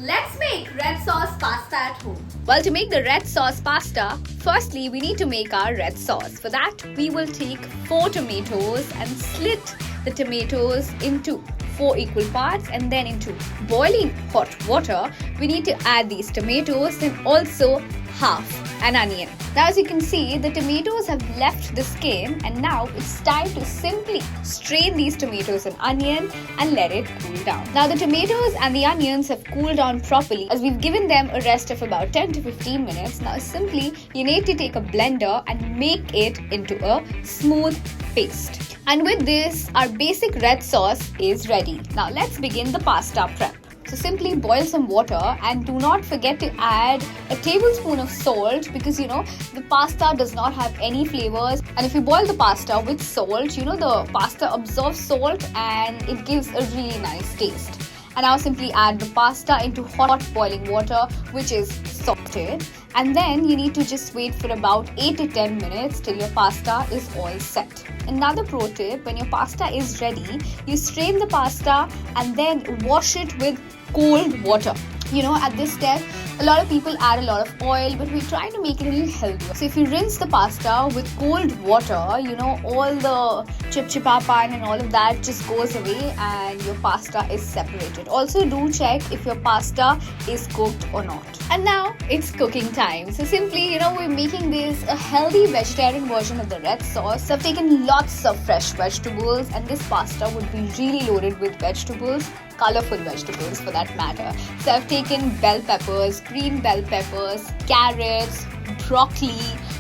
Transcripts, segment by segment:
Let's make red sauce pasta at home. Well, to make the red sauce pasta, firstly we need to make our red sauce. For that, we will take 4 tomatoes and slit the tomatoes into 4 equal parts, and then into boiling hot water, we need to add these tomatoes and also half an onion. Now, as you can see, the tomatoes have left the skin, and now it's time to simply strain these tomatoes and onion and let it cool down. Now, the tomatoes and the onions have cooled down properly as we've given them a rest of about 10 to 15 minutes. Now, simply you need to take a blender and make it into a smooth paste. And with this, our basic red sauce is ready. Now, let's begin the pasta prep. So simply boil some water and do not forget to add a tablespoon of salt, because the pasta does not have any flavors, and if you boil the pasta with salt, the pasta absorbs salt and it gives a really nice taste. And now simply add the pasta into hot boiling water, which is sautéed, and then you need to just wait for about 8 to 10 minutes till your pasta is all set. Another pro tip: when your pasta is ready, you strain the pasta and then wash it with cold water. At this step, a lot of people add a lot of oil, but we try to make it a little healthier. So if you rinse the pasta with cold water, all the chip-chipapa and all of that just goes away and your pasta is separated. Also, do check if your pasta is cooked or not. And now it's cooking time. So simply, we're making this a healthy vegetarian version of the red sauce. So I've taken lots of fresh vegetables, and this pasta would be really loaded with vegetables, colorful vegetables for that matter. So I've taken bell peppers, green bell peppers, carrots, broccoli.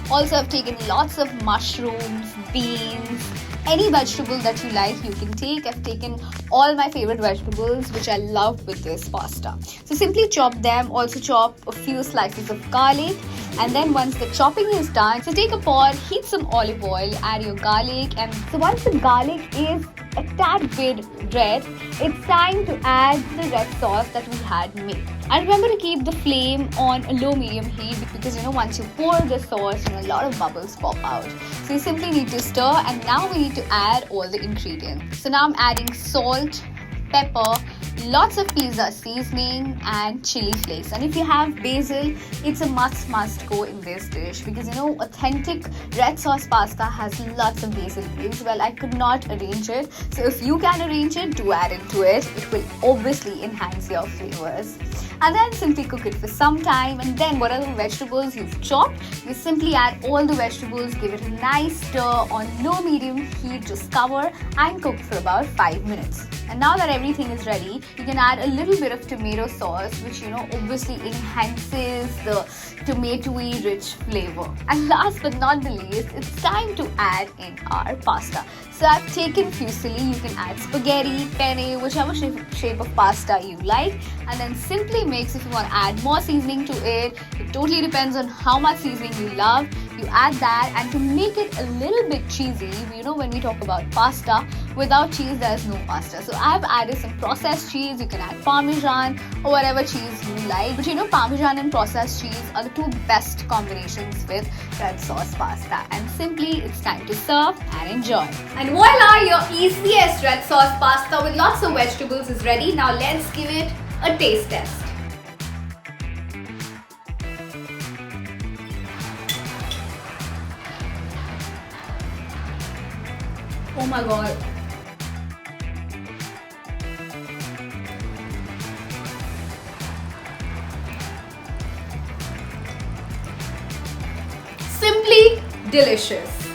Also, I've taken lots of mushrooms, beans, any vegetable that you like you can take. I've taken all my favorite vegetables which I love with this pasta. So simply chop them. Also chop a few slices of garlic, and then once the chopping is done, so take a pot, heat some olive oil, add your garlic, and so once the garlic is a tad bit red, it's time to add the red sauce that we had made. And remember to keep the flame on a low-medium heat, because once you pour the sauce, a lot of bubbles pop out. So you simply need to stir, and now we need to add all the ingredients. So now I'm adding salt, pepper, lots of pizza seasoning, and chili flakes. And if you have basil, it's a must go in this dish, because authentic red sauce pasta has lots of basil leaves. Well, I could not arrange it, so if you can arrange it, do add into it. It will obviously enhance your flavors. And then simply cook it for some time, and then whatever vegetables you've chopped, you simply add all the vegetables, give it a nice stir on low-medium heat, just cover and cook for about 5 minutes. And now that everything is ready, you can add a little bit of tomato sauce, which obviously enhances the tomatoey rich flavor. And last but not the least, it's time to add in our pasta. So I've taken fusilli. You can add spaghetti, penne, whichever shape of pasta you like, and then simply mix. If you want to add more seasoning to it, it totally depends on how much seasoning you love. You add that, and to make it a little bit cheesy, when we talk about pasta, without cheese there's no pasta. So I've added some processed cheese. You can add parmesan or whatever cheese you like. But parmesan and processed cheese are the two best combinations with red sauce pasta. And simply it's time to serve and enjoy. And voila, your easiest red sauce pasta with lots of vegetables is ready. Now let's give it a taste test. Oh my god. Simply delicious.